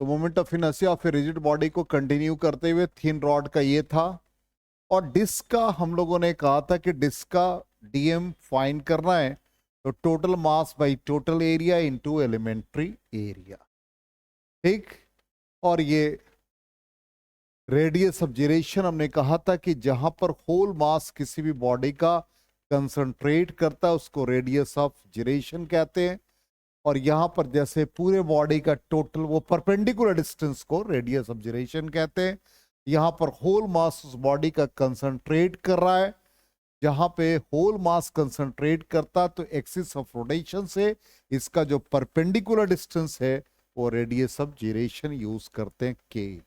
तो moment of inertia of a rigid body को continue करते हुए थिन रॉड का ये था, और डिस्क का हम लोगों ने कहा था कि डिस्क का डीएम फाइंड करना है, तो total mass by total area into elementary area. ठीक। और ये रेडियस ऑफ जिरेशन हमने कहा था कि जहां पर होल मास किसी भी बॉडी का कंसंट्रेट करता है उसको रेडियस ऑफ जिरेशन कहते हैं, और यहां पर जैसे पूरे बॉडी का टोटल वो परपेंडिकुलर डिस्टेंस को रेडियस ऑफ जिरेशन कहते हैं। यहां पर होल मास उस बॉडी का कंसंट्रेट कर रहा है, जहां पे होल मास कंसंट्रेट करता तो एक्सिस ऑफ रोटेशन से इसका जो परपेंडिकुलर डिस्टेंस है वो रेडियस ऑफ जिरेशन यूज करते हैं के।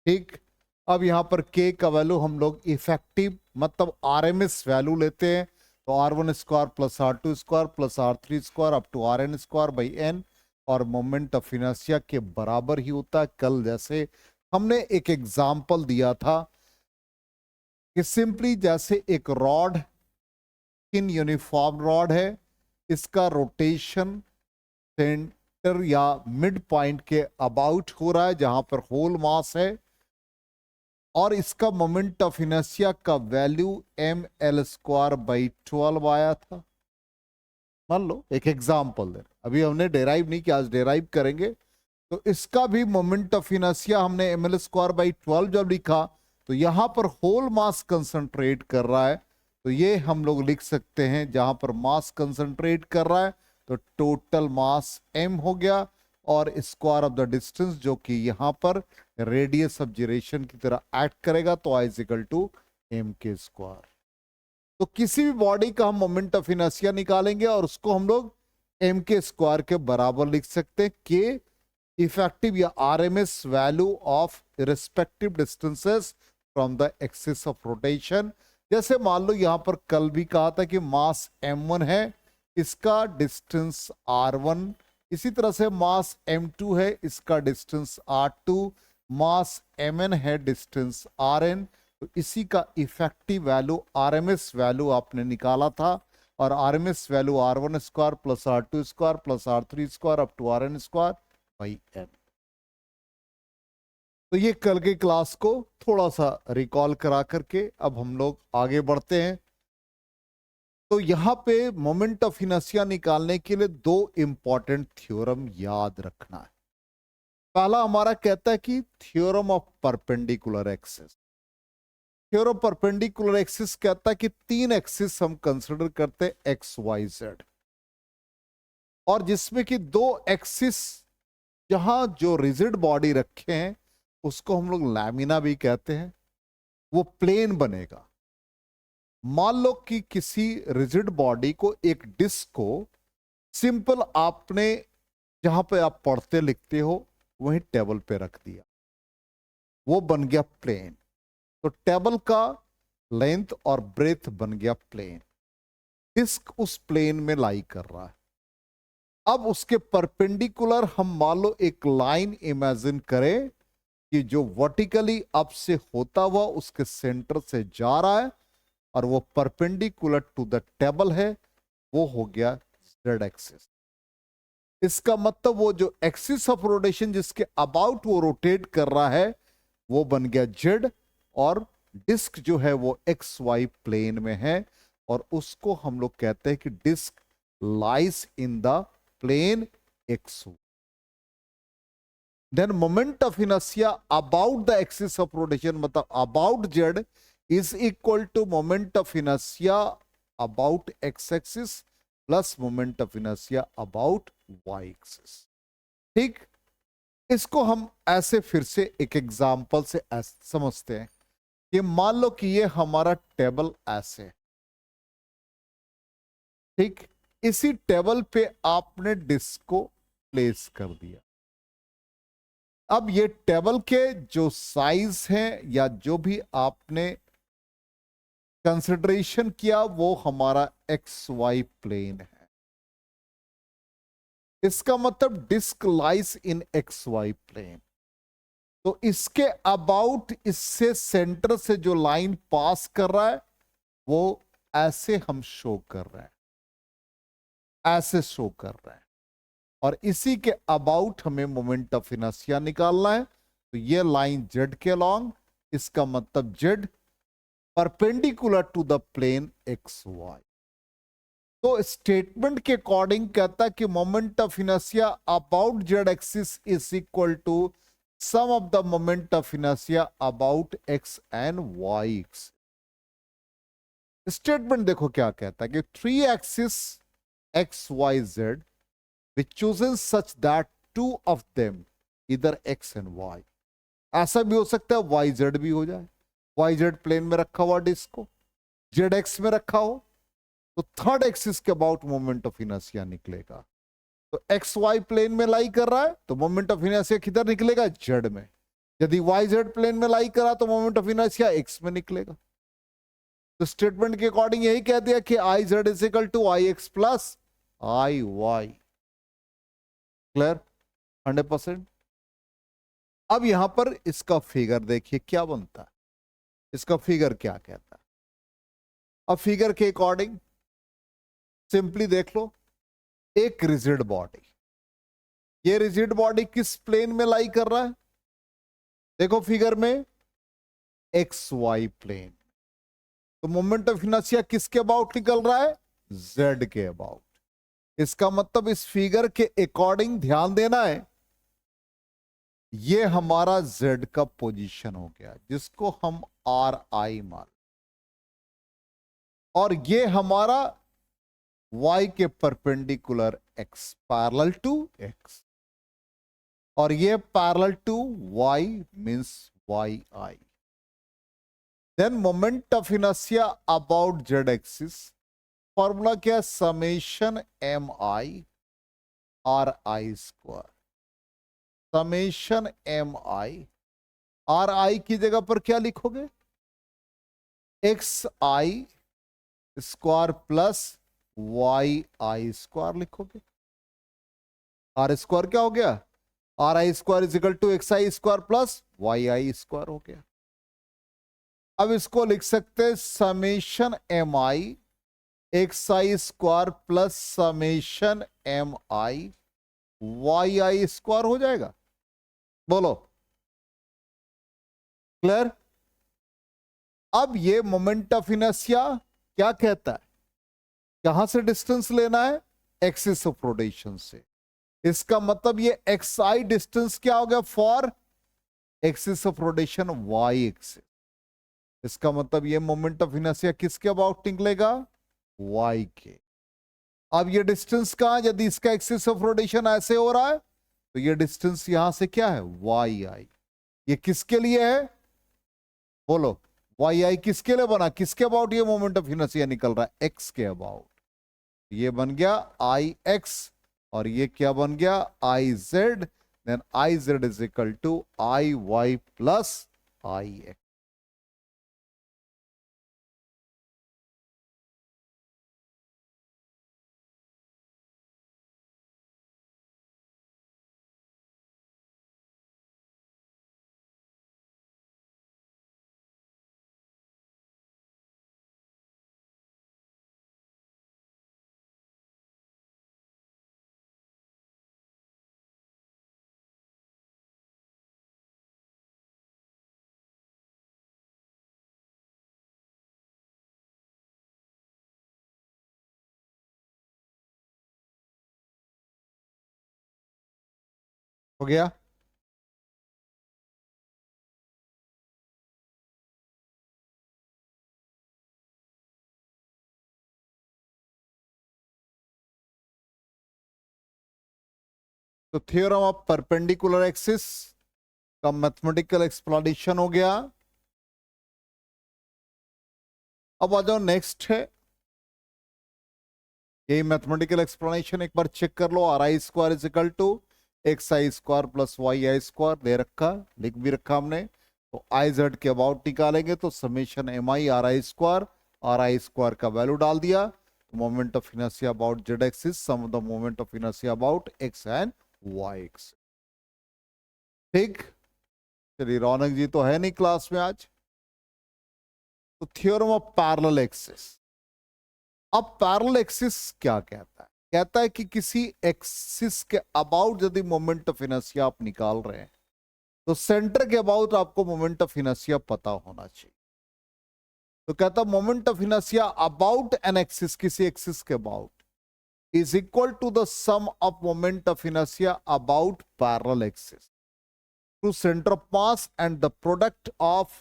ठीक। अब यहां पर के का वैल्यू हम लोग इफेक्टिव मतलब आरएमएस वैल्यू लेते हैं, तो R1² plus R2² plus R3² up to RN² n, और मोमेंट ऑफ इनर्शिया के बराबर ही होता है। कल जैसे हमने एक एग्जाम्पल दिया था कि सिंपली जैसे एक रॉड इन यूनिफॉर्म रॉड है, इसका रोटेशन सेंटर या मिड पॉइंट के अबाउट हो रहा है जहां पर होल मास है, और इसका मोमेंट ऑफ इनर्शिया का वैल्यू mL²/12 आया था। मान लो एक एग्जाम्पल दे, अभी हमने डेराइव नहीं किया, आज डेराइव करेंगे। तो इसका भी मोमेंट ऑफ इनर्शिया हमने mL²/12 जब लिखा, तो यहां पर होल मास कंसंट्रेट कर रहा है, तो ये हम लोग लिख सकते हैं जहां पर मास कंसंट्रेट कर रहा है तो टोटल मास m हो गया, और स्क्वायर ऑफ द डिस्टेंस जो कि यहां पर रेडियस ऑफ जिरेशन की तरह एक्ट करेगा, तो I = m²। तो किसी भी बॉडी का हम मोमेंट ऑफ इनर्शिया निकालेंगे और उसको हम लोग m² के बराबर लिख सकते हैं, के इफेक्टिव या RMS value of respective distances from the axis of rotation. जैसे मान लो यहां पर कल भी कहा था कि मास m1 है, इसका डिस्टेंस r1, इसी तरह से मास m2 है, इसका डिस्टेंस r2, मास mn है, डिस्टेंस rn। तो इसी का इफेक्टिव वैल्यू आरएमएस वैल्यू आपने निकाला था, और RMS value R1² plus R2² plus R3² up to RN²/n। तो ये कल के क्लास को थोड़ा सा रिकॉल करा करके अब हम लोग आगे बढ़ते हैं। तो यहां पे मोमेंट ऑफ इनर्शिया निकालने के लिए दो इंपॉर्टेंट थ्योरम याद रखना है। पहला हमारा कहता है कि theorem of perpendicular axis. Theorem perpendicular axis कहता है कि तीन एक्सिस हम कंसिडर करते हैं एक्स वाई जेड, और जिसमें कि दो एक्सिस जहां जो रिजिड बॉडी रखे हैं उसको हम लोग लैमिना भी कहते हैं, वो प्लेन बनेगा। मान लो कि किसी रिजिड बॉडी को एक डिस्क को सिंपल आपने जहां पे आप पढ़ते लिखते हो वहीं टेबल पे रख दिया, वो बन गया प्लेन। तो टेबल का लेंथ और ब्रेथ बन गया प्लेन, डिस्क उस प्लेन में लाई कर रहा है। अब उसके परपेंडिकुलर हम मान लो एक लाइन इमेजिन करें कि जो वर्टिकली अप से होता हुआ उसके सेंटर से जा रहा है, और वो परपेंडिकुलर टू द टेबल है, वो हो गया जेड एक्सिस। इसका मतलब वो जो एक्सिस ऑफ रोटेशन जिसके अबाउट वो रोटेट कर रहा है वो बन गया जेड, और डिस्क जो है वो एक्स वाई प्लेन में है, और उसको हम लोग कहते हैं कि disc lies in the plane X. Then moment of inertia about the axis of rotation मतलब about Z is equal to moment of inertia about X axis plus moment of inertia about Y axis. ठीक। इसको हम ऐसे फिर से एक example से समझते हैं कि मान लो कि ये हमारा टेबल ऐसे, ठीक, इसी टेबल पे आपने डिस्क को प्लेस कर दिया। अब ये टेबल के जो साइज हैं या जो भी आपने कंसिडरेशन किया वो हमारा एक्स वाई प्लेन है। इसका मतलब disc lies in x y plane. तो इसके अबाउट इससे सेंटर से जो लाइन पास कर रहा है वो ऐसे हम शो कर रहे हैं, ऐसे शो कर रहे हैं। और इसी के अबाउट हमें मोमेंट ऑफ इनर्शिया निकालना है। तो ये लाइन जेड के अलॉन्ग, इसका मतलब Z perpendicular to the plane X Y. तो स्टेटमेंट के अकॉर्डिंग कहता है कि moment of inertia about Z axis is equal to sum of the moment of inertia about X and Y axis. Statement देखो क्या कहता है कि 3 axis X Y Z which chooses such that two of them either x and y, ऐसा भी हो सकता है वाई जेड भी हो जाए, वाई जेड प्लेन में रखा हुआ डिस्क को जेड एक्स में रखा हो, तो थर्ड एक्सिस के अबाउट मोमेंट ऑफ इनर्शिया निकलेगा। तो एक्स वाई प्लेन में लाई कर रहा है तो मोमेंट ऑफ इनर्शिया किधर निकलेगा, जेड में। यदि वाई जेड प्लेन में लाई कर रहा तो मोमेंट ऑफ इनर्शिया एक्स में निकलेगा। तो स्टेटमेंट के अकॉर्डिंग यही कह दिया कि I Z is equal to I X plus I Y. Clear? 100%। अब यहां पर इसका फिगर देखिए क्या बनता है, इसका फिगर क्या कहता है। अब फिगर के अकॉर्डिंग सिंपली देख लो, एक रिजिड बॉडी, ये रिजिड बॉडी किस प्लेन में लाई कर रहा है, देखो फिगर में एक्स वाई प्लेन। तो मोमेंट ऑफ इनर्शिया किसके अबाउट निकल रहा है, जेड के अबाउट। इसका मतलब इस फिगर के अकॉर्डिंग ध्यान देना है, ये हमारा z का पोजीशन हो गया जिसको हम आर आई मान, और ये हमारा y के perpendicular x parallel to x, और ये parallel to y means y I. Then moment of inertia about z axis, formula क्या है, summation M I R I square. Summation M I, R I की जगह पर क्या लिखोगे, X I square plus Y I square लिखोगे। R square क्या हो गया, R I square is equal to X I square plus Y I square हो गया। अब इसको लिख सकते हैं summation M I x I square plus summation M I Y I square हो जाएगा। बोलो क्लियर? अब ये मोमेंट ऑफ इनर्शिया क्या कहता है, कहां से डिस्टेंस लेना है, एक्सिस ऑफ रोटेशन से। इसका मतलब ये एक्स आई डिस्टेंस क्या हो गया for axis of rotation Y axis. इसका मतलब ये मोमेंट ऑफ इनर्शिया किसके अबाउट निकलेगा, वाई के। अब ये डिस्टेंस कहां, यदि इसका एक्सिस ऑफ रोटेशन ऐसे हो रहा है तो ये डिस्टेंस यहां से क्या है, वाई आई। ये किसके लिए है, बोलो वाई आई किसके लिए बना, किसके अबाउट ये मोमेंट ऑफ इनर्शिया निकल रहा है, एक्स के अबाउट। ये बन गया आई एक्स और ये क्या बन गया, I Z. Then I Z is equal to I Y plus I X. हो गया? तो थ्योरम ऑफ परपेंडिकुलर एक्सिस का मैथमेटिकल एक्सप्लेनेशन हो गया। अब आ जाओ नेक्स्ट है, यही मैथमेटिकल एक्सप्लेनेशन एक बार चेक कर लो। R I square is equal to X I square plus Y I square दे रखा, लिख भी रखा हमने। तो आई जेड के अबाउट निकालेंगे तो summation M I R I square का वैल्यू डाल दिया। तो moment of inertia about Z axis sum of the moment of inertia about X and Y axis. ठीक, चलिए रौनक जी तो है नहीं क्लास में आज। तो थ्योरम ऑफ पैरेलल एक्सिस। अब पैरेलल एक्सिस क्या कहता है, कहता है कि किसी एक्सिस के अबाउट यदि मोमेंट ऑफ इनर्शिया आप निकाल रहे हैं तो सेंटर के अबाउट आपको मोमेंट ऑफ इनर्शिया पता होना चाहिए। तो कहता moment of inertia about an axis, किसी एक्सिस के about, is equal to the sum of moment of inertia about parallel axis to center of mass and the product of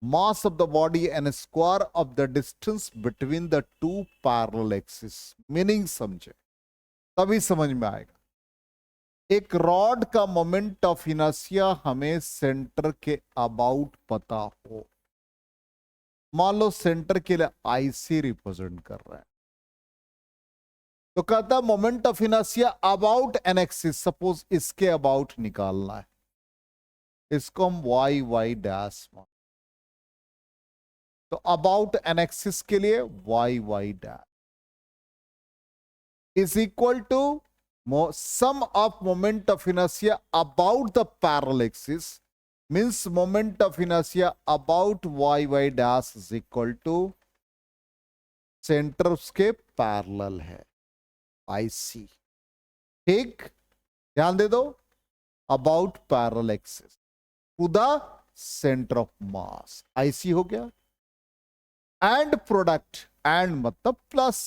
mass of the body and square of the distance between the two parallel axes। Meaning समझे तभी समझ में आएगा। एक rod का moment of inertia हमें centre के about पता हो, मान लो सेंटर के लिए आईसी रिप्रेजेंट कर रहा है, तो कहता है moment of inertia about an axis, suppose इसके अबाउट निकालना है, इसको हम वाई वाई डैश मान, तो अबाउट एन एक्सिस के लिए Y Y dash is equal to sum of moment of inertia about the parallel axis, means moment of inertia about Y Y dash is equal to centre उसके parallel है IC. ठीक, ध्यान दे दो, about parallel axis to the centre of mass, IC हो गया। And product, and मतलब plus,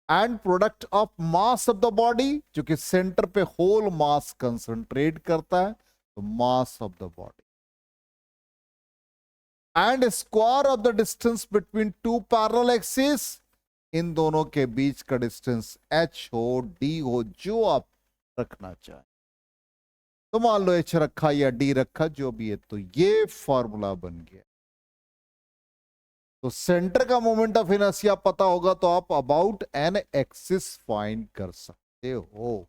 and product of mass of the body, जो कि सेंटर पे होल मास कंसंट्रेट करता है, तो mass of the body, and square of the distance between two parallel axis, इन दोनों के बीच का डिस्टेंस h हो d हो, जो आप रखना चाहें, तो मान लो h रखा या d रखा, जो भी है, तो ये फॉर्मूला बन गया। तो सेंटर का मोमेंट ऑफ इनर्शिया पता होगा तो आप अबाउट एन एक्सिस फाइंड कर सकते हो।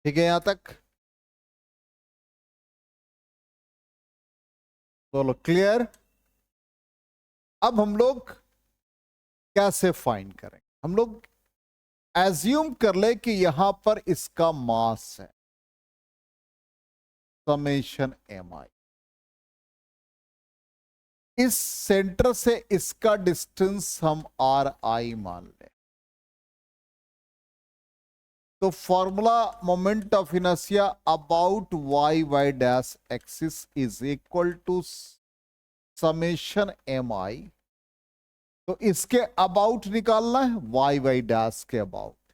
ठीक है यहां तक? चलो क्लियर। अब हम लोग कैसे फाइंड करें? हम लोग एज्यूम कर ले कि यहां पर इसका मास है समेशन एम आई, इस सेंटर से इसका डिस्टेंस हम आर आई मान लें, तो formula moment of inertia about Y Y dash axis is equal to summation M I. तो इसके अबाउट निकालना है, वाई वाई डैश के अबाउट,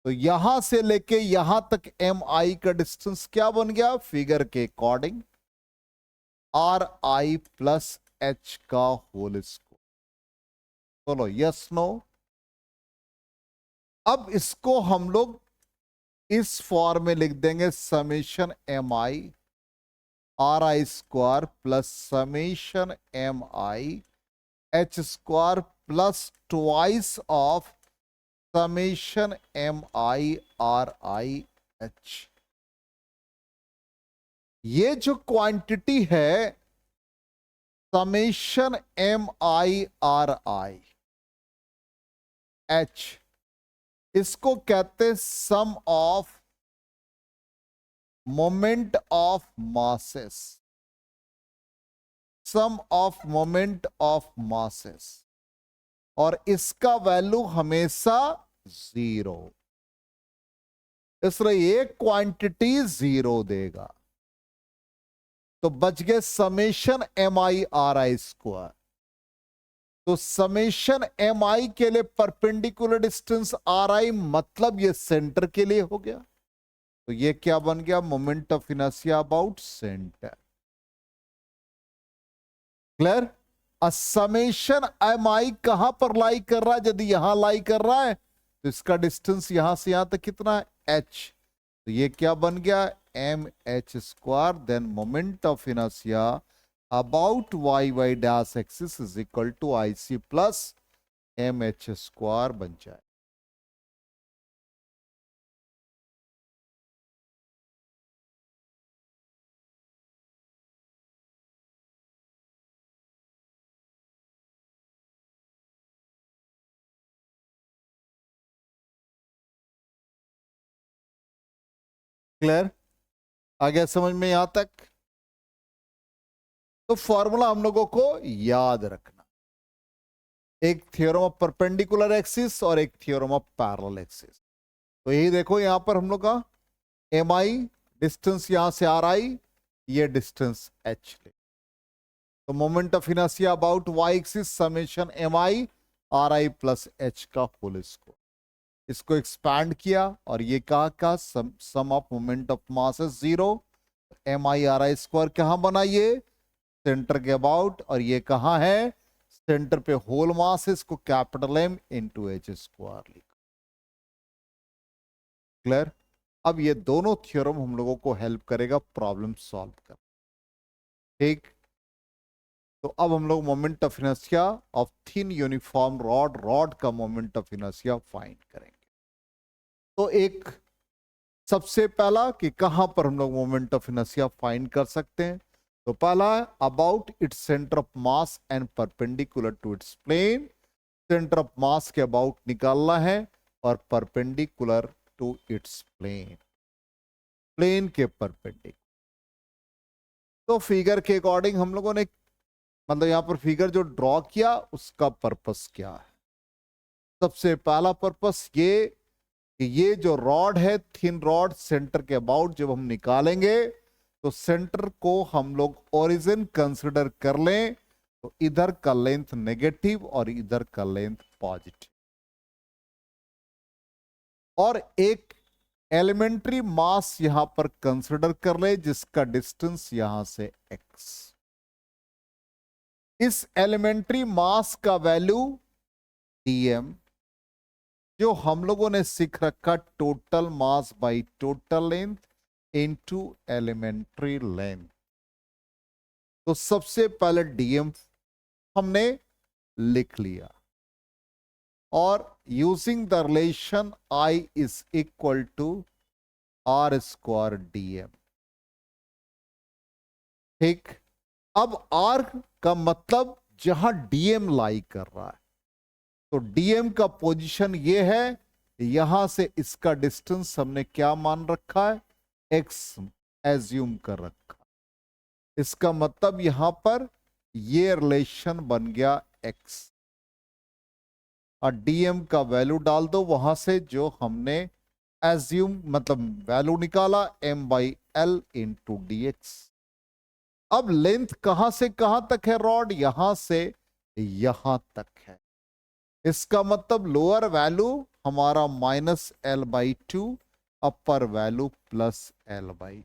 तो यहां से लेके यहां तक एम आई का डिस्टेंस क्या बन गया, फिगर के according R I plus H का होल स्क्वायर। बोलो यस नो। अब इसको हम लोग इस फॉर्म में लिख देंगे, summation M I R I square plus summation M I H square plus twice of summation M I R I H. ये जो क्वांटिटी है summation M I R I H, इसको कहते sum of moment of masses, sum of moment of masses, और इसका value हमेशा zero, इसलिए एक क्वांटिटी जीरो देगा, तो बच गए summation M I R I square. तो समेशन एम आई के लिए परपेंडिकुलर डिस्टेंस आर आई, मतलब ये सेंटर के लिए हो गया, तो ये क्या बन गया, moment of inertia about centre. Clear? Summation M I कहां पर लाई कर रहा है, यदि यहां लाई कर रहा है तो इसका डिस्टेंस यहां से यहां तक कितना है, h, तो ये क्या बन गया, M H square, then moment of inertia about Y Y dash axis is equal to I C plus M H square बन जाए। क्लियर? आ गया समझ में यहां तक? तो फॉर्मूला हम लोगों को याद रखना, एक थ्योरम ऑफ परपेंडिकुलर एक्सिस और एक थ्योरम ऑफ पैरेलल एक्सिस। तो यही देखो यहां पर हम लोग का एम आई डिस्टेंस, यहां से आर आई, ये डिस्टेंस एच। तो moment of inertia about Y axis summation M I R I plus H का होल स्क्वायर। इसको एक्सपैंड किया और ये कहा sum of moment of mass है जीरो। M I R I square कहां बना, ये सेंटर के अबाउट, और ये कहां है, सेंटर पे होल मास है, इसको capital M into H square लिखा। क्लियर? अब ये दोनों थ्योरम हम लोगों को हेल्प करेगा प्रॉब्लम सॉल्व कर। ठीक, तो अब हम लोग moment of inertia of thin uniform rod, rod का मोमेंट ऑफ इनर्शिया फाइंड करेंगे। तो एक सबसे पहला कि कहां पर हम लोग मोमेंट ऑफ इनर्शिया फाइंड कर सकते हैं, तो पहला है about its centre of mass and perpendicular to its plane. Centre of mass के अबाउट निकालना है और perpendicular to its plane, plane के परपेंडिकुलर। तो फिगर के अकॉर्डिंग हम लोगों ने, मतलब यहां पर फिगर जो ड्रॉ किया उसका पर्पस क्या है। सबसे पहला पर्पस ये कि ये जो रॉड है, थिन रॉड, सेंटर के अबाउट जब हम निकालेंगे तो सेंटर को हम लोग ओरिजिन कंसिडर कर लें, तो इधर का लेंथ नेगेटिव और इधर का लेंथ पॉजिटिव, और एक एलिमेंट्री मास यहां पर कंसिडर कर ले जिसका डिस्टेंस यहां से x। इस एलिमेंट्री मास का वैल्यू dm, जो हम लोगों ने सीख रखा total mass by total length into elementary length. तो सबसे पहले डीएम हमने लिख लिया, और using the relation I is equal to R square DM. ठीक, अब R का मतलब जहां डीएम लाई कर रहा है, तो डीएम का पोजीशन ये है, यहां से इसका डिस्टेंस हमने क्या मान रखा है, x एज्यूम कर रखा। इसका मतलब यहां पर ये रिलेशन बन गया x, और डीएम का वैल्यू डाल दो वहां से जो हमने एज्यूम, मतलब वैल्यू निकाला, m by L into D x. अब लेंथ कहां से कहां तक है रॉड, यहां से यहां तक है। इसका मतलब लोअर वैल्यू हमारा minus L by to, upper value plus L by.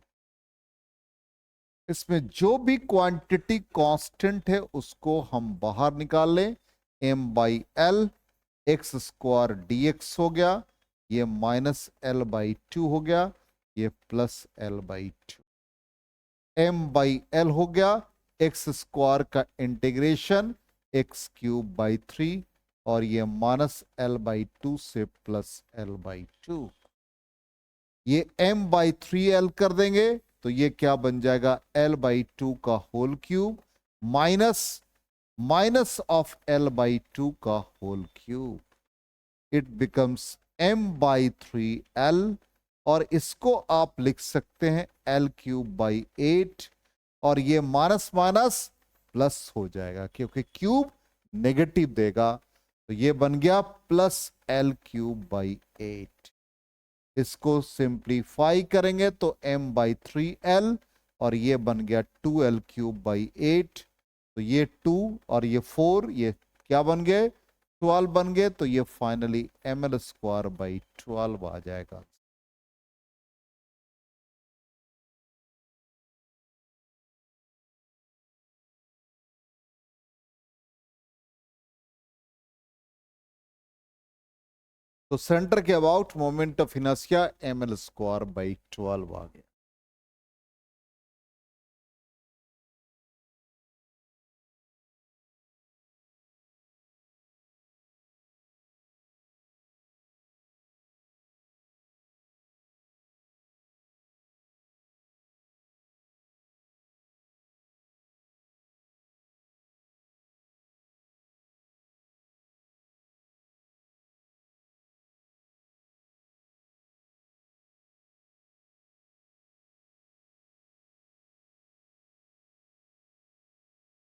इसमें जो भी क्वांटिटी कांस्टेंट है उसको हम बाहर निकाल लें, m by L x square D x हो गया, ये माइनस एल बाई टू हो गया, ये plus L by two, m by L हो गया, एक्स स्क्वायर का integration X cube by three, और ये माइनस एल बाई टू से प्लस एल बाई टू। ये m बाई थ्री एल कर देंगे तो ये क्या बन जाएगा, l बाई टू का whole cube minus minus of l by two का whole cube. It becomes m by three L, और इसको आप लिख सकते हैं l क्यूब बाई एट, और ये माइनस माइनस प्लस हो जाएगा क्योंकि क्यूब नेगेटिव देगा, तो ये बन गया plus L cube by eight. इसको सिंप्लीफाई करेंगे तो m बाई थ्री एल, और ये बन गया two L cube by eight. तो ये टू और ये फोर, ये क्या बन गए, 12 बन गए, तो ये finally M L square by 12 आ जाएगा। तो सेंटर के about moment of inertia M L square by 12 आ गया।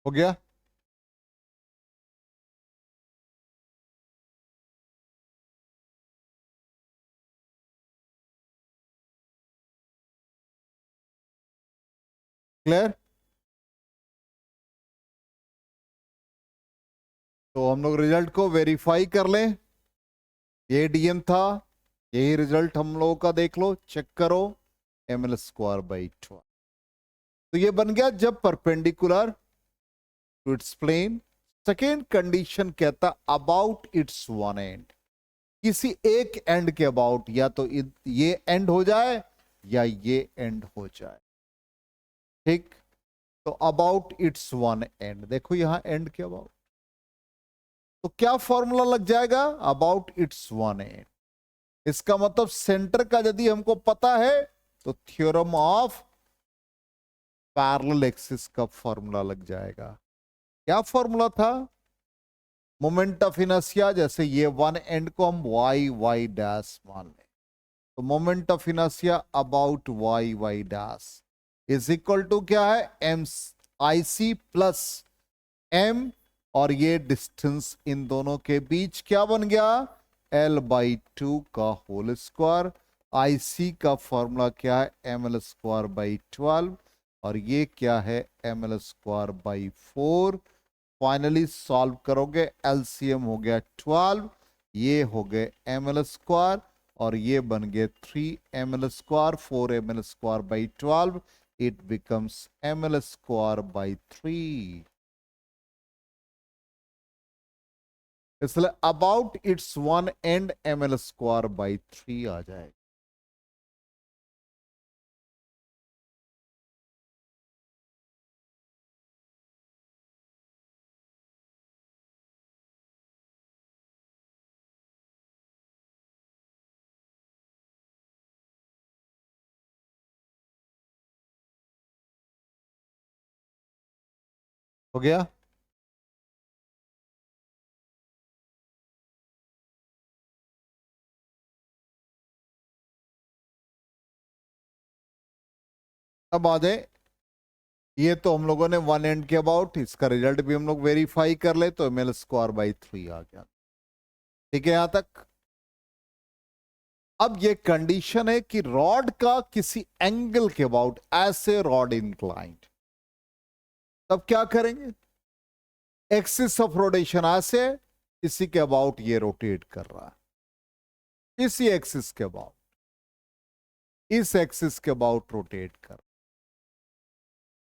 हो गया? क्लियर? तो हम लोग रिजल्ट को वेरीफाई कर लें। ये डीएम था, यही रिजल्ट हम लोगों का देख लो, चेक करो, ml स्क्वायर बाई 12। तो ये बन गया जब perpendicular to its plane. Second condition कहता अबाउट इट्स वन एंड, किसी एक एंड के अबाउट, या तो ये एंड हो जाए या ये एंड हो जाए। ठीक, तो अबाउट इट्स वन एंड, देखो यहां एंड के अबाउट, तो क्या फॉर्मूला लग जाएगा? About its one and. इसका मतलब सेंटर का यदि हमको पता है तो थ्योरम ऑफ पैरेलल एक्सिस का फॉर्मूला लग जाएगा। क्या फॉर्मूला था? मोमेंट ऑफ इनर्शिया, जैसे ये वन एंड को हम वाई वाई डैश मान लें, तो moment of inertia about Y Y dash is equal to क्या है? M I C plus M, और ये डिस्टेंस इन दोनों के बीच क्या बन गया? एल बाई 2 का होल स्क्वायर। आई सी का फॉर्मूला क्या है? एम एल स्क्वायर बाई 12, और ये क्या है? M L square by 4। Finally solve करोगे, एलसीएम हो गया 12, ये हो गए एम एल स्क्वायर, और ये बन गए 3 M L square, 4 M L square by 12, it becomes M L square by 3। इसलिए about its one end M L square by 3 आ जाएगा। हो गया? अब आ जाए, ये तो हम लोगों ने वन एंड के अबाउट, इसका रिजल्ट भी हम लोग वेरीफाई कर ले, तो एम एल स्क्वायर बाई 3 आ गया। ठीक है यहां तक? अब ये कंडीशन है कि रॉड का किसी एंगल के अबाउट, ऐसे रॉड इंक्लाइंड, तब क्या करेंगे? एक्सिस ऑफ रोटेशन ऐसे, इसी के अबाउट ये रोटेट कर रहा है, इसी एक्सिस के अबाउट, इस एक्सिस के अबाउट रोटेट कर।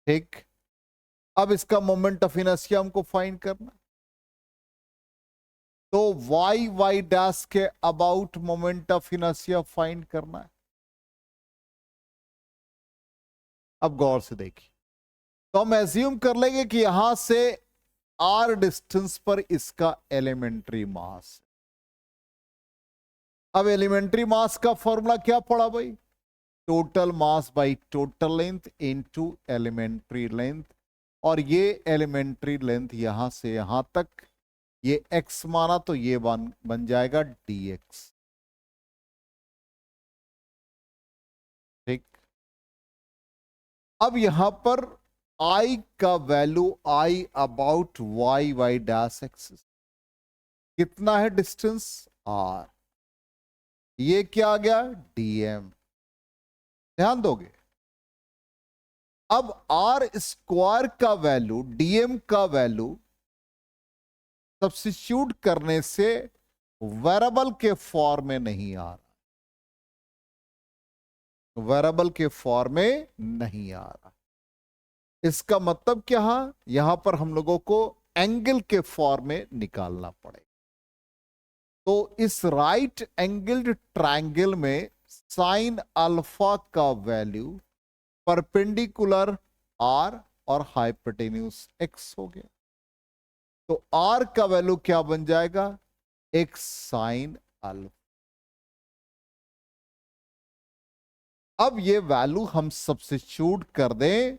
ठीक, अब इसका मोमेंट ऑफ इनर्शिया हमको फाइंड करना, तो वाई वाई डैश के about moment of inertia find करना है। अब गौर से देखिए, तो हम एज्यूम कर लेंगे कि यहां से आर डिस्टेंस पर इसका एलिमेंट्री मास। अब एलिमेंट्री मास का फॉर्मूला क्या पड़ा भाई? Total mass by total length into elementary length, और ये एलिमेंट्री लेंथ यहां से यहां तक, ये x माना तो ये बन जाएगा dx। ठीक, अब यहां पर I का value, I about y y dash axis, कितना है डिस्टेंस? r, ये क्या आ गया? dm। ध्यान दोगे, अब आर स्क्वायर का वैल्यू, डीएम का वैल्यू सब्स्टिट्यूट करने से वेरिएबल के फॉर्म में नहीं आ रहा, वेरिएबल के फॉर्म में नहीं आ रहा। इसका मतलब क्या है? यहां पर हम लोगों को एंगल के फॉर्म में निकालना पड़ेगा। तो इस राइट एंगल्ड ट्रायंगल में साइन अल्फा का वैल्यू परपेंडिकुलर आर और हाइपोटेन्यूज एक्स हो गया। तो आर का वैल्यू क्या बन जाएगा? X sine alpha. अब ये वैल्यू हम सब्स्टिट्यूट कर दें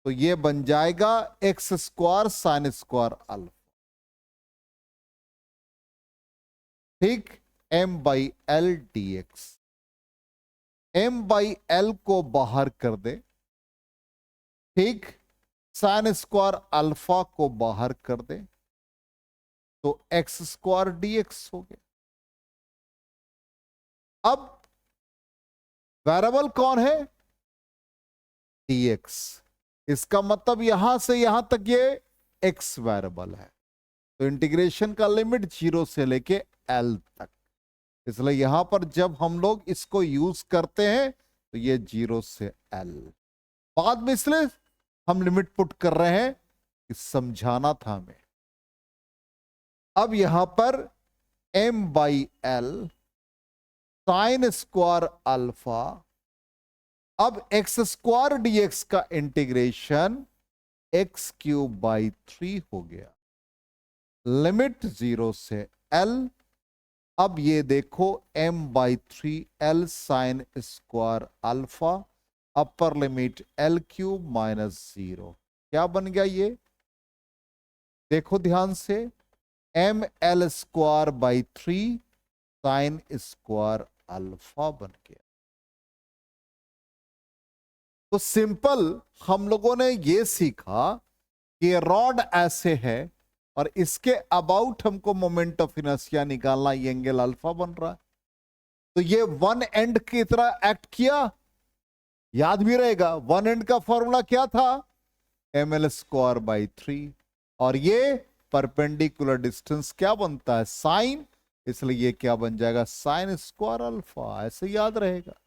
तो ये बन जाएगा X square sine square alpha. ठीक, M by L D X, M by L को बाहर कर दे। ठीक, साइन स्क्वायर अल्फा को बाहर कर दें तो एक्स स्क्वायर डीएक्स हो गया। अब वेरिएबल कौन है? dx। इसका मतलब यहां से यहां तक ये x वेरिएबल है, तो इंटीग्रेशन का लिमिट 0 से लेके l तक। इसलिए यहां पर जब हम लोग इसको यूज करते हैं तो ये 0 से l। बाद में इसलिए हम लिमिट पुट कर रहे हैं कि समझाना था हमें। अब यहां पर m/l साइन स्क्वायर अल्फा, अब एक्स स्क्वायर डीएक्स का इंटीग्रेशन x³ हो गया, लिमिट 0 से l। अब ये देखो m/3l sign square alpha, upper limit l³ -0। क्या बन गया ये? देखो ध्यान से, ml² 3 साइन स्क्वायर अल्फा बन गया। तो सिंपल हम लोगों ने ये सीखा कि रॉड ऐसे है और इसके अबाउट हमको मोमेंट ऑफ इनर्शिया निकालना, ये एंगल अल्फा बन रहा है। तो ये वन एंड की तरह एक्ट किया, याद भी रहेगा वन एंड का फॉर्मूला क्या था? ml²/3। और ये परपेंडिकुलर डिस्टेंस क्या बनता है? साइन। इसलिए ये क्या बन जाएगा? Sign square alpha. ऐसे याद रहेगा।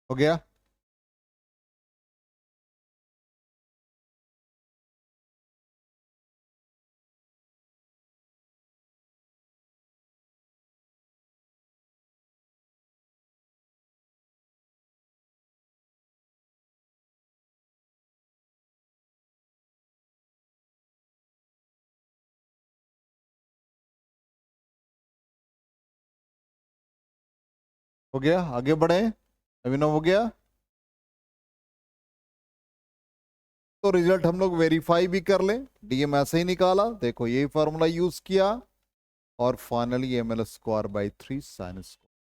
हो गया? हो गया? आगे बढ़े। अभिनव हो गया? तो रिजल्ट हम लोग वेरीफाई भी कर लें। डीएम ऐसे ही निकाला, देखो यही फॉर्मूला यूज किया और फाइनली ml²/3 साइन स्क्वायर।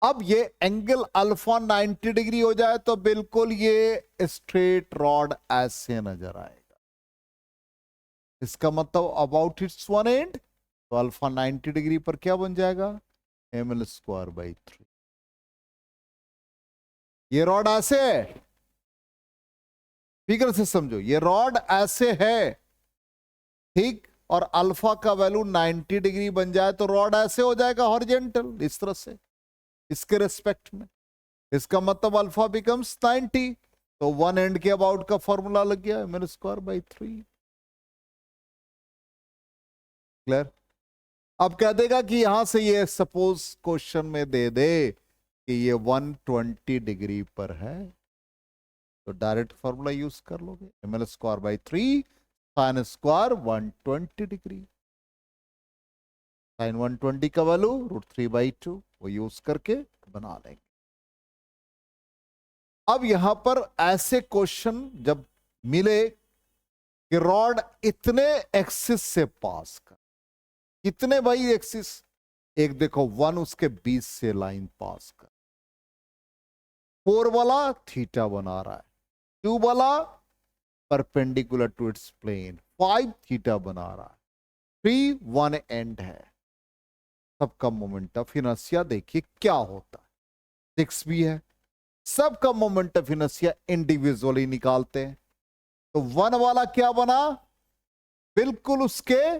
अब ये एंगल अल्फा 90 डिग्री हो जाए तो बिल्कुल ये स्ट्रेट रॉड ऐसे नजर आएगा। इसका मतलब अबाउट इट्स वन एंड, तो अल्फा 90 डिग्री पर क्या बन जाएगा? ml²/3। ये रॉड ऐसे है, फिगर से समझो, ये रॉड ऐसे है, ठीक, और अल्फा का वैल्यू 90 डिग्री बन जाए तो रॉड ऐसे हो जाएगा हॉरिजेंटल, इस तरह से, इसके रेस्पेक्ट में। इसका मतलब अल्फा बिकम्स 90, तो वन एंड के अबाउट का फॉर्मूला लग गया ml²/3। क्लियर? अब कह देगा कि यहां से ये सपोज क्वेश्चन में दे दे कि ये 120 डिग्री पर है, तो डायरेक्ट फॉर्मूला यूज कर लोगे, ml²/3 sine square 120 degree. Sign 120 का वैल्यू √3/2, वो यूज करके बना लेंगे। अब यहां पर ऐसे क्वेश्चन जब मिले कि रॉड इतने एक्सिस से पास कर, कितने भाई एक्सिस? एक देखो 1 उसके 20 से लाइन पास कर, 4 वाला थीटा बना रहा है, 2 वाला perpendicular to its plane 5 theta बना रहा है, 3 वन एंड है। सबका मोमेंट ऑफ इनर्शिया देखिए क्या होता है, 6 भी है। सबका मोमेंट ऑफ इनर्शिया इंडिविजुअली निकालते हैं, तो 1 वाला क्या बना? बिल्कुल उसके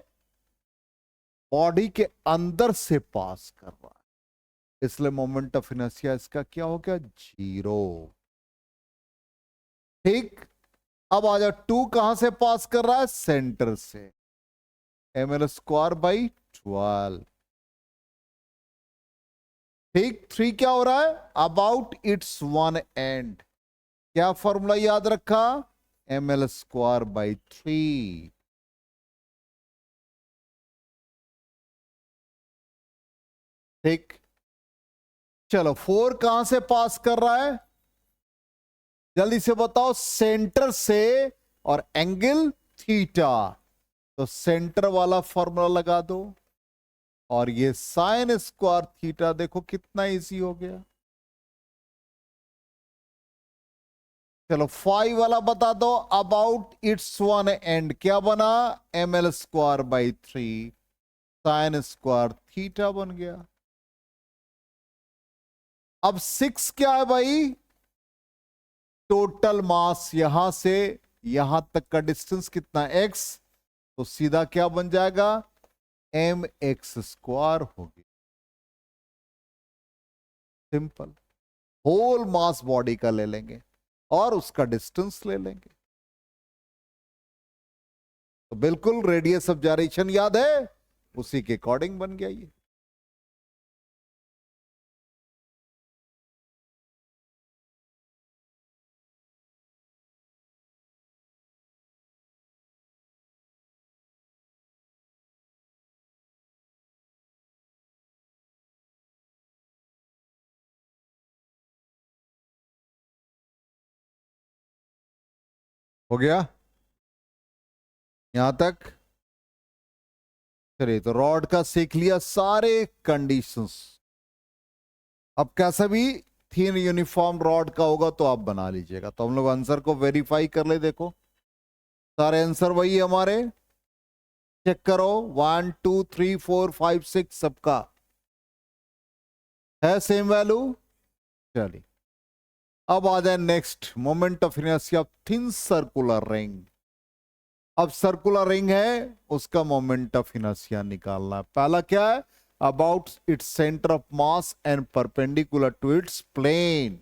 बॉडी के अंदर से पास कर रहा है, इसलिए मोमेंट ऑफ इनर्शिया इसका क्या हो गया? 0। ठीक। अब आ जाओ, 2 कहां से पास कर रहा है? सेंटर से, ml²/12। ठीक। 3 क्या हो रहा है? About its one and. क्या फॉर्मूला याद रखा? ml²/3। ठीक, चलो 4 कहां से पास कर रहा है, जल्दी से बताओ, सेंटर से और एंगल थीटा, तो सेंटर वाला फॉर्मूला लगा दो, और ये साइन स्क्वायर थीटा देखो कितना इजी हो गया। चलो 5 वाला बता दो, अबाउट इट्स वन एंड क्या बना, ml²/3 साइन स्क्वायर थीटा बन गया। अब 6 क्या है भाई, टोटल मास यहां से यहां तक का डिस्टेंस कितना x, तो सीधा क्या बन जाएगा, mx² होगी, सिंपल। होल मास बॉडी का ले लेंगे और उसका डिस्टेंस ले लेंगे, तो बिल्कुल रेडियस ऑफ जाइरेशन याद है, उसी के अकॉर्डिंग बन गया ये। हो गया यहां तक, चलिए तो रॉड का सीख लिया सारे कंडीशंस। अब कैसा भी थीन यूनिफॉर्म रॉड का होगा तो आप बना लीजिएगा, तो हम लोग आंसर को वेरीफाई कर ले, देखो सारे आंसर वही है हमारे, चेक करो 1 2 3 4 5 6 सबका है सेम वैल्यू। चलिए अब आ जाए next, moment of inertia of thin circular ring. अब सर्कुलर रिंग है, उसका मोमेंट ऑफ इनर्शिया निकालना है। पहला क्या है, about its centre of mass and perpendicular to its plane,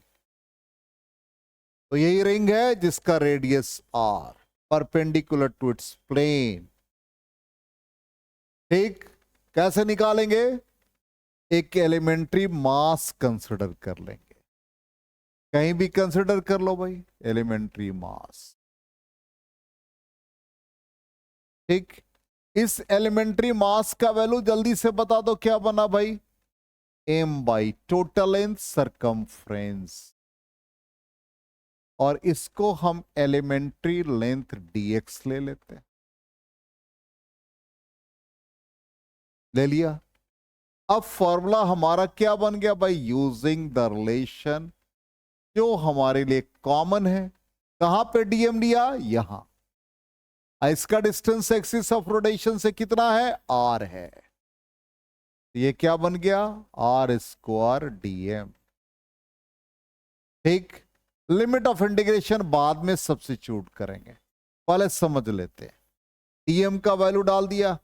तो यही रिंग है जिसका radius r, perpendicular to its plane. ठीक, कैसे निकालेंगे, एक एलिमेंट्री मास कंसिडर कर लेंगे, कहीं भी कंसिडर कर लो भाई एलिमेंट्री मास। ठीक, इस एलिमेंट्री मास का वैल्यू जल्दी से बता दो क्या बना भाई, m/, टोटल लेंथ सरकमफ्रेंस, और इसको हम एलिमेंट्री लेंथ dx ले लेते हैं, ले लिया। अब फॉर्मूला हमारा क्या बन गया भाई, यूजिंग द रिलेशन जो हमारे लिए कॉमन है, कहां पे dm दिया, यहां, इसका डिस्टेंस एक्सिस ऑफ रोटेशन से कितना है, r है, ये क्या बन गया, r² dm। ठीक, लिमिट ऑफ इंटीग्रेशन बाद में सब्स्टिट्यूट करेंगे, पहले समझ लेते हैं। dm का वैल्यू डाल दिया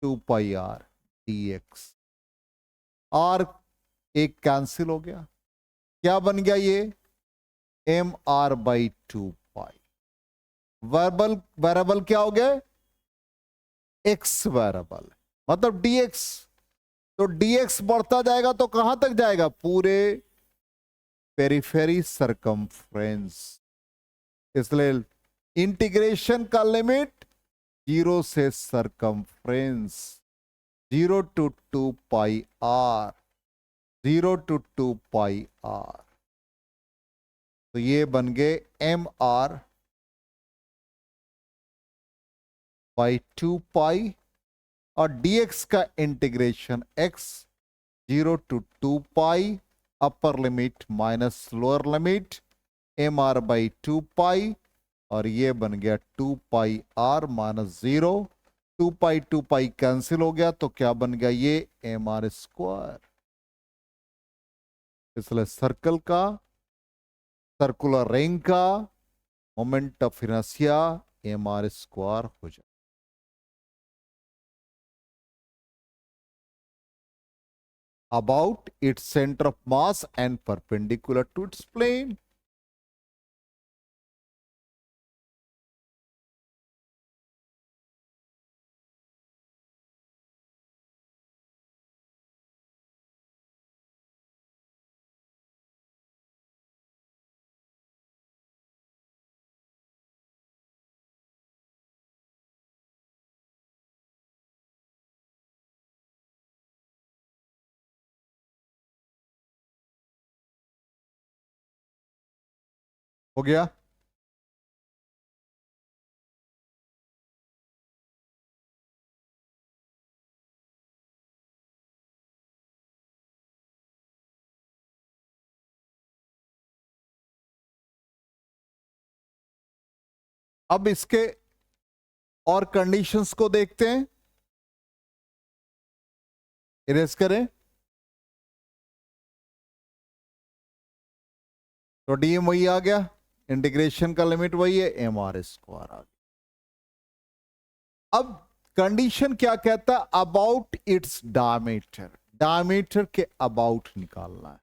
2πr dx, r एक कैंसिल हो गया, क्या बन गया ये, mr/2π, वेरिएबल वेरिएबल क्या हो गया, x वेरिएबल, मतलब dx, तो dx बढ़ता जाएगा तो कहां तक जाएगा, पूरे पेरिफेरी सरकमफ्रेंस, इसलिए इंटीग्रेशन का लिमिट 0 से circumference, 0 to 2πr, 0 to 2πr, तो ये बन गए mr/2π, और dx का integration x 0 to 2π, upper limit minus lower limit mr/2π, और ये बन गया 2πr माइनस 0, 2π कैंसिल हो गया, तो क्या बन गया ये mr², इसलिए सर्कल का, सर्कुलर रिंग का मोमेंट ऑफ इनर्शिया mr² हो जाए। About its center of mass and perpendicular to its plane. हो गया। अब इसके और कंडीशंस को देखते हैं। इरेज करें तो डीएम वही आ गया, इंटीग्रेशन का लिमिट वही है, एम आर स्क्वायर आ गया। अब कंडीशन क्या कहता है, अबाउट इट्स डायमीटर, डायमीटर के अबाउट निकालना है।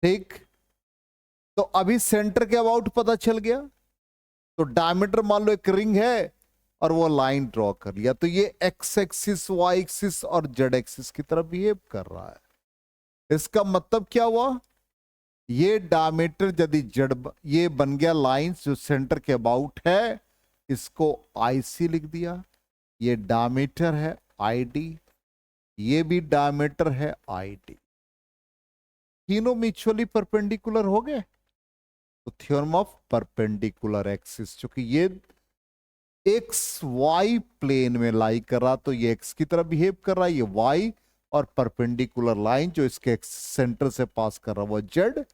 ठीक, तो अभी सेंटर के अबाउट पता चल गया, तो डायमीटर मान लो एक रिंग है और वो लाइन ड्रॉ कर लिया, तो ये एक्स एक्सिस, वाई एक्सिस और जेड एक्सिस की तरफ बिहेव कर रहा है। इसका मतलब क्या हुआ, ये डायमीटर यदि जेड, ये बन गया लाइन जो सेंटर के अबाउट है, इसको आईसी लिख दिया। ये डायमीटर है आईडी, ये भी डायमीटर है आईडी, तीनों म्यूचुअली परपेंडिकुलर हो गए। तो थ्योरम ऑफ परपेंडिकुलर एक्सिस, चूंकि ये एक्स वाई प्लेन में लाई कर रहा, तो ये एक्स की तरफ बिहेव कर रहा है, ये वाई, और परपेंडिकुलर लाइन जो इसके सेंटर से पास कर रहा है वो जेड।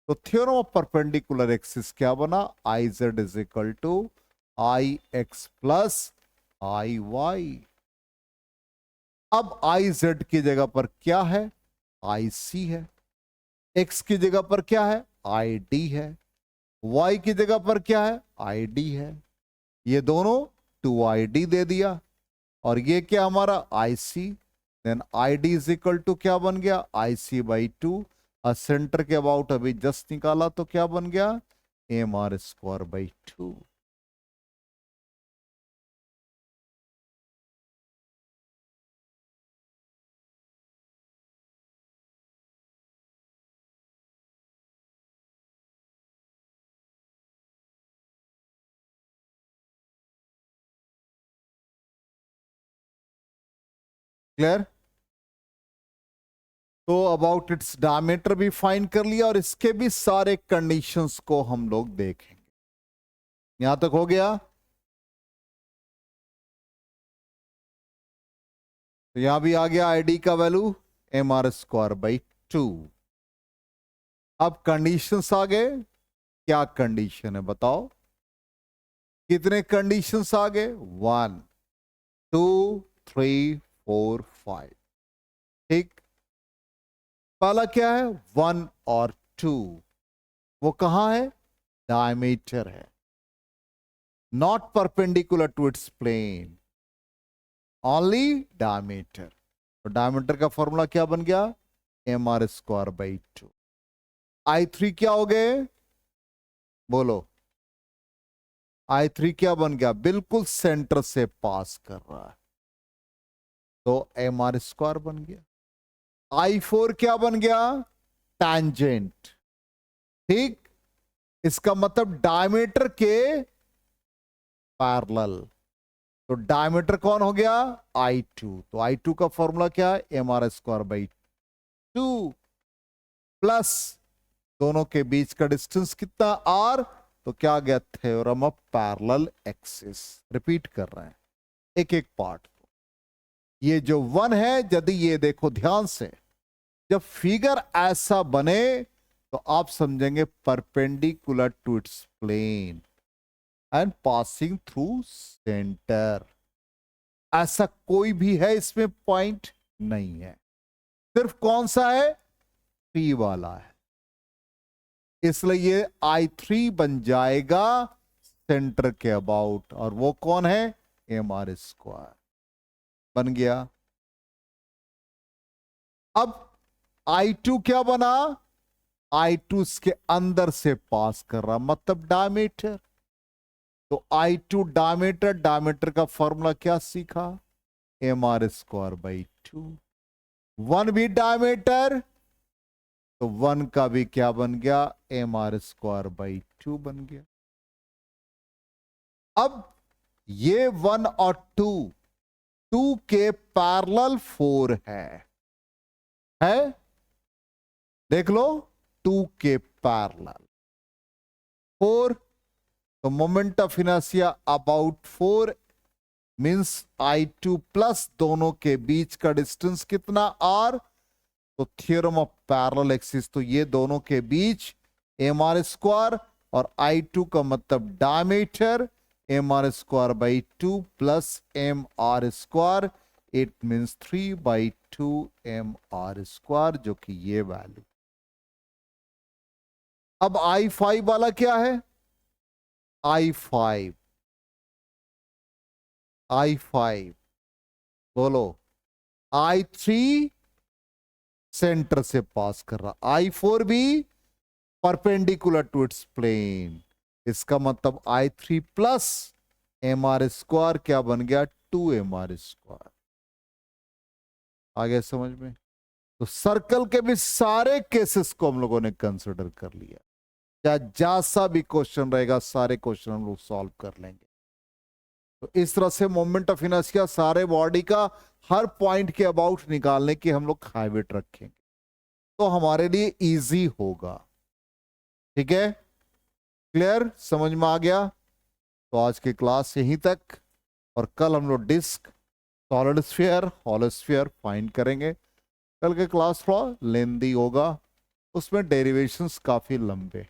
तो थ्योरम ऑफ परपेंडिकुलर एक्सिस क्या बना, I Z is equal to I X plus I Y. अब आई जेड की जगह पर क्या है, आई सी है, एक्स की जगह पर क्या है, आई डी है, वाई की जगह पर क्या है, आई डी है, ये दोनों 2ID दे दिया, और ये क्या हमारा IC, then ID is equal to क्या बन गया, IC/2, और सेंटर के अबाउट अभी जस्ट निकाला तो क्या बन गया, MR²/2। क्लियर, तो अबाउट इट्स डायमीटर भी फाइंड कर लिया, और इसके भी सारे कंडीशंस को हम लोग देखेंगे। यहां तक हो गया, तो यहां भी आ गया आईडी का वैल्यू MR²/2। अब कंडीशंस आ गए, क्या कंडीशन है बताओ, कितने कंडीशंस आ गए, 1 2 3 4 5। ठीक, पहला क्या है, 1 और 2, वो कहां है, डायमीटर है, not perpendicular to its plane, only diameter. तो डायमीटर का फॉर्मूला क्या बन गया, MR²/2। I3 क्या हो गए, बोलो, I3 क्या बन गया, बिल्कुल सेंटर से पास कर रहा है, तो MR² बन गया। I4 क्या बन गया, टैंजेंट। ठीक, इसका मतलब डायमीटर के पैरेलल, तो डायमीटर कौन हो गया, I2, तो I2 का फॉर्मूला क्या है, MR²/2 प्लस दोनों के बीच का डिस्टेंस कितना, R, तो क्या आ गया, theorem of parallel axis. Repeat कर रहे हैं एक एक पार्ट को। ये जो 1 है, यदि ये देखो ध्यान से, जब फिगर ऐसा बने तो आप समझेंगे perpendicular to its plane and passing through centre. ऐसा कोई भी है इसमें पॉइंट नहीं है, सिर्फ कौन सा है, 3 वाला है, इसलिए ये I3 बन जाएगा सेंटर के अबाउट, और वो कौन है, MR² बन गया। अब I2 क्या बना, I2 इसके अंदर से पास कर रहा, मतलब डायमीटर, तो I2 डायमीटर, डायमीटर का फॉर्मूला क्या सीखा, MR²/2। 1 भी डायमीटर, तो 1 का भी क्या बन गया, MR²/2 बन गया। अब ये 1 और 2 के पैरेलल 4 है, देख लो, 2 के पैरेलल, 4, तो moment of inertia about 4 means I2 plus दोनों के बीच का डिस्टेंस कितना r, तो थ्योरम ऑफ पैरेलल एक्सिस, तो ये दोनों के बीच mr स्क्वायर और I2 का मतलब diameter mr square by 2 plus mr square, it means 3/2 mr square, जो कि ये वैल्यू। अब I5 वाला क्या है? I5 बोलो, I3 सेंटर से पास कर रहा, I4 भी परपेंडिकुलर टू इट्स प्लेन, इसका मतलब I3 प्लस mr स्क्वायर क्या बन गया? 2mr square. आ गया समझ में? तो सर्कल के भी सारे केसेस को हम लोगों ने कंसिडर कर लिया, या जैसा भी क्वेश्चन रहेगा सारे क्वेश्चन हम लोग सॉल्व कर लेंगे। तो इस तरह से मोमेंट ऑफ इनर्शिया सारे बॉडी का हर पॉइंट के अबाउट निकालने की हम लोग हाईवेट रखेंगे, तो हमारे लिए इजी होगा। ठीक है, क्लियर, समझ में आ गया? तो आज की क्लास यहीं तक, और कल हम लोग disc, solid sphere, hollow sphere find करेंगे। कल के क्लास थोड़ा लेंदी होगा, उसमें डेरिवेशंस काफी लंबे।